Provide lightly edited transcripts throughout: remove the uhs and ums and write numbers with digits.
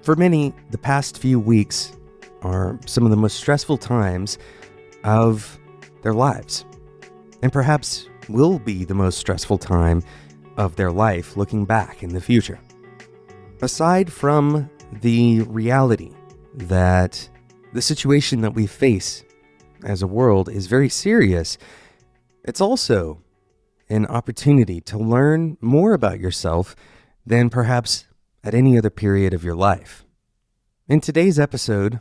For many, the past few weeks are some of the most stressful times of their lives, and perhaps will be the most stressful time of their life looking back in the future. Aside from the reality that the situation that we face as a world is very serious, it's also an opportunity to learn more about yourself than perhaps at any other period of your life. In today's episode,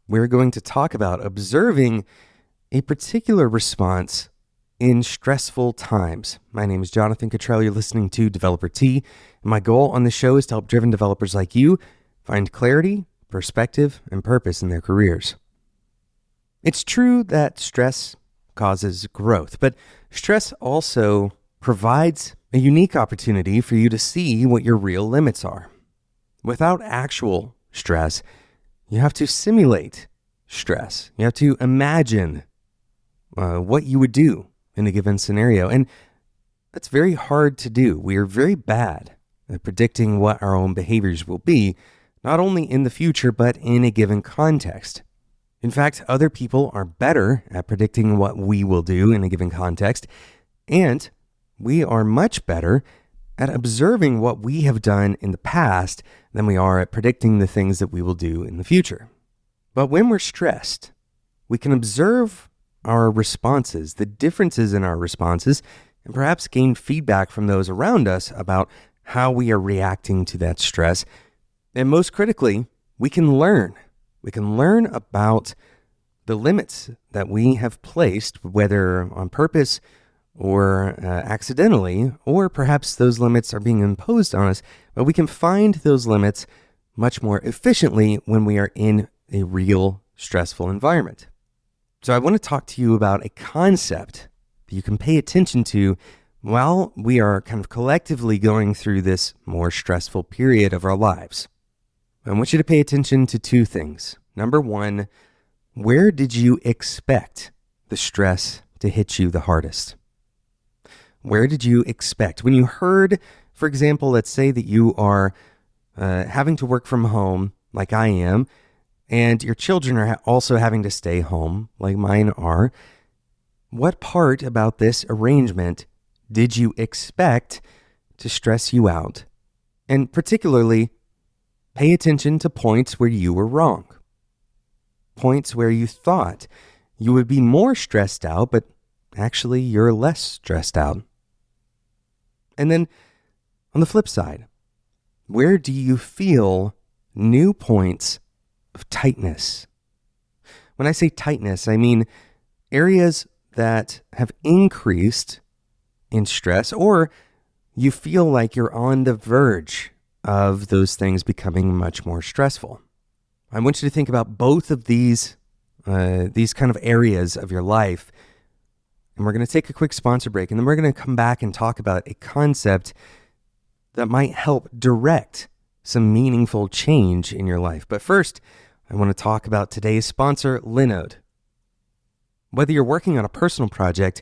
we're going to talk about observing a particular response in stressful times. My name is Jonathan Cottrell. You're listening to Developer T, and my goal on the show is to help driven developers like you find clarity, perspective, and purpose in their careers. It's true that stress causes growth, but stress also provides a unique opportunity for you to see what your real limits are. Without actual stress, you have to simulate stress. You have to imagine what you would do in a given scenario. And that's very hard to do. We are very bad at predicting what our own behaviors will be, not only in the future, but in a given context. In fact, other people are better at predicting what we will do in a given context, and we are much better at observing what we have done in the past than we are at predicting the things that we will do in the future. But when we're stressed, we can observe our responses, the differences in our responses, and perhaps gain feedback from those around us about how we are reacting to that stress. And most critically, we can learn. We can learn about the limits that we have placed, whether on purpose or accidentally, or perhaps those limits are being imposed on us, but we can find those limits much more efficiently when we are in a real stressful environment. So I want to talk to you about a concept that you can pay attention to while we are kind of collectively going through this more stressful period of our lives. I want you to pay attention to two things. Number one, where did you expect the stress to hit you the hardest? Where did you expect? When you heard, for example, let's say that you are having to work from home like I am, and your children are also having to stay home like mine are, what part about this arrangement did you expect to stress you out? And particularly, pay attention to points where you were wrong. Points where you thought you would be more stressed out, but actually you're less stressed out. And then on the flip side, where do you feel new points of tightness? When I say tightness, I mean areas that have increased in stress, or you feel like you're on the verge of those things becoming much more stressful. I want you to think about both of these kind of areas of your life. And we're going to take a quick sponsor break, and then we're going to come back and talk about a concept that might help direct some meaningful change in your life. But first, I want to talk about today's sponsor, Linode. Whether you're working on a personal project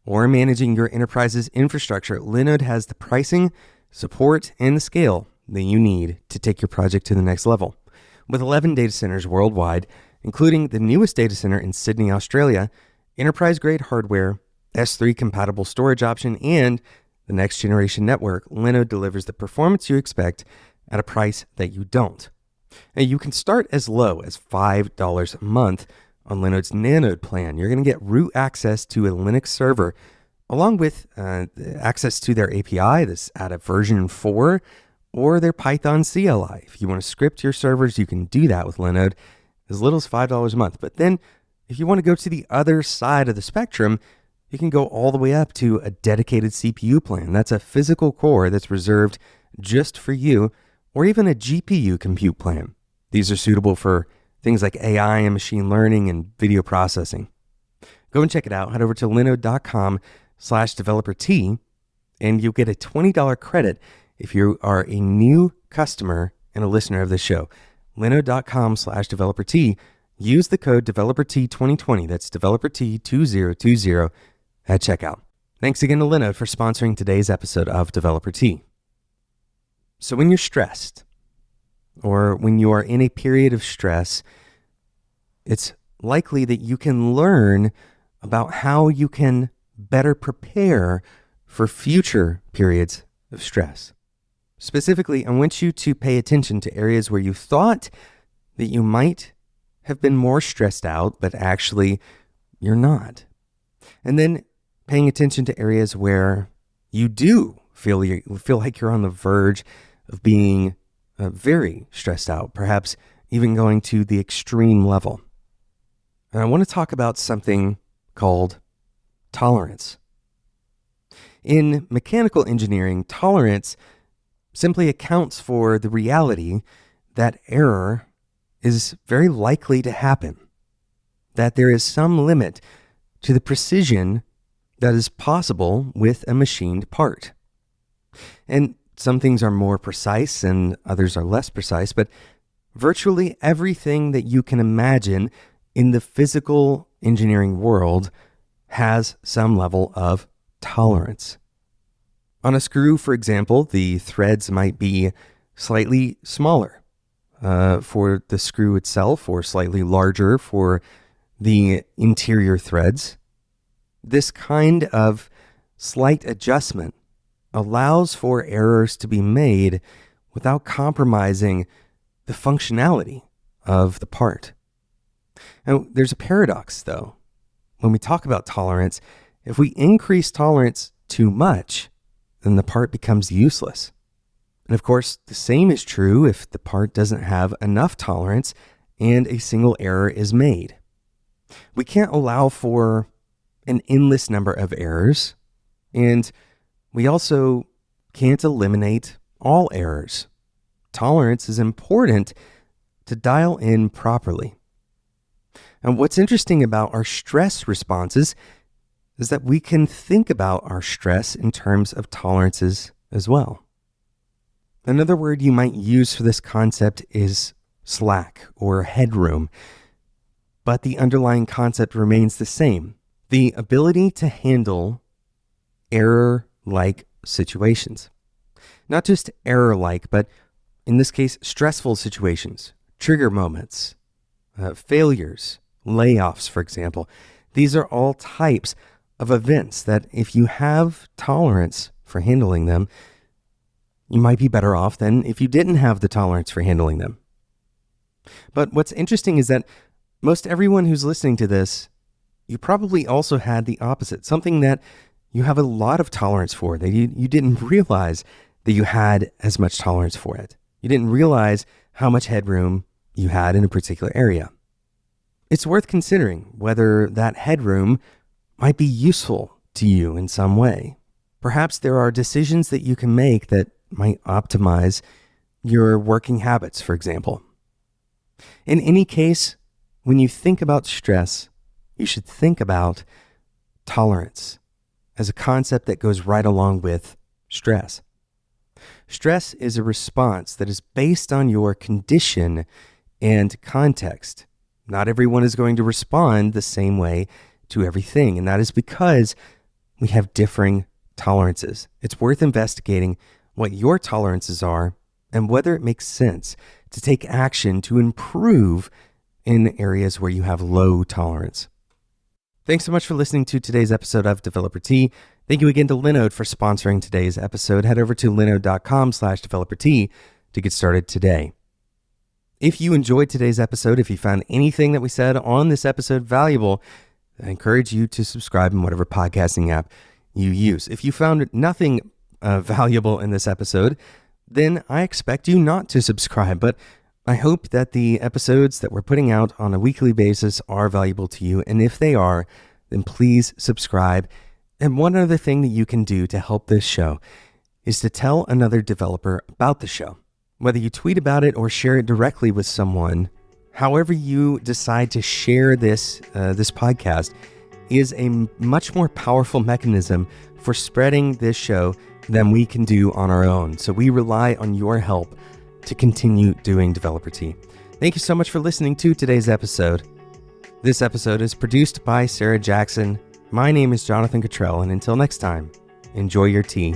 or managing your enterprise's infrastructure, Linode has the pricing, support, and the scale that you need to take your project to the next level. With 11 data centers worldwide, including the newest data center in Sydney, Australia, enterprise-grade hardware, S3-compatible storage option, and the next-generation network, Linode delivers the performance you expect at a price that you don't. And you can start as low as $5 a month on Linode's Linode plan. You're going to get root access to a Linux server, along with access to their API, this out of version 4, or their Python CLI. If you want to script your servers, you can do that with Linode as little as $5 a month. But then if you want to go to the other side of the spectrum, you can go all the way up to a dedicated CPU plan. That's a physical core that's reserved just for you, or even a GPU compute plan. These are suitable for things like AI and machine learning and video processing. Go and check it out. Head over to linode.com/developer-T, and you'll get a $20 credit if you are a new customer and a listener of this show. Linode.com/developer-T. Use the code DeveloperT2020. That's DeveloperT2020 at checkout. Thanks again to Linode for sponsoring today's episode of Developer T. So when you're stressed, or when you are in a period of stress, it's likely that you can learn about how you can better prepare for future periods of stress. Specifically, I want you to pay attention to areas where you thought that you might have been more stressed out, but actually you're not. And then paying attention to areas where you do feel like you're on the verge of being very stressed out, perhaps even going to the extreme level. And I want to talk about something called tolerance. In mechanical engineering, tolerance simply accounts for the reality that error is very likely to happen, that there is some limit to the precision that is possible with a machined part. And some things are more precise and others are less precise, but virtually everything that you can imagine in the physical engineering world has some level of tolerance. On a screw, for example, the threads might be slightly smaller for the screw itself, or slightly larger for the interior threads. This kind of slight adjustment allows for errors to be made without compromising the functionality of the part. Now, there's a paradox, though. When we talk about tolerance, if we increase tolerance too much, then the part becomes useless. And of course, the same is true if the part doesn't have enough tolerance and a single error is made. We can't allow for an endless number of errors, and we also can't eliminate all errors. Tolerance is important to dial in properly. And what's interesting about our stress responses is that we can think about our stress in terms of tolerances as well. Another word you might use for this concept is slack or headroom, but the underlying concept remains the same: the ability to handle error-like situations. Not just error-like, but in this case, stressful situations, trigger moments, failures, layoffs, for example. These are all types of events that if you have tolerance for handling them, you might be better off than if you didn't have the tolerance for handling them. But what's interesting is that most everyone who's listening to this, you probably also had the opposite, something that you have a lot of tolerance for, that you didn't realize that you had as much tolerance for it. You didn't realize how much headroom you had in a particular area. It's worth considering whether that headroom might be useful to you in some way. Perhaps there are decisions that you can make that might optimize your working habits, for example. In any case, when you think about stress, you should think about tolerance as a concept that goes right along with stress. Stress is a response that is based on your condition and context. Not everyone is going to respond the same way to everything, and that is because we have differing tolerances. It's worth investigating what your tolerances are and whether it makes sense to take action to improve in areas where you have low tolerance. Thanks so much for listening to today's episode of Developer Tea. Thank you again to Linode for sponsoring today's episode. Head over to linode.com/developertea to get started today. If you enjoyed today's episode, if you found anything that we said on this episode valuable, I encourage you to subscribe in whatever podcasting app you use. If you found nothing valuable in this episode, then I expect you not to subscribe, but I hope that the episodes that we're putting out on a weekly basis are valuable to you. And if they are, then please subscribe. And one other thing that you can do to help this show is to tell another developer about the show. Whether you tweet about it or share it directly with someone, however you decide to share this podcast is a much more powerful mechanism for spreading this show than we can do on our own. So we rely on your help to continue doing Developer Tea. Thank you so much for listening to today's episode. This episode is produced by Sarah Jackson. My name is Jonathan Cottrell, and until next time, enjoy your tea.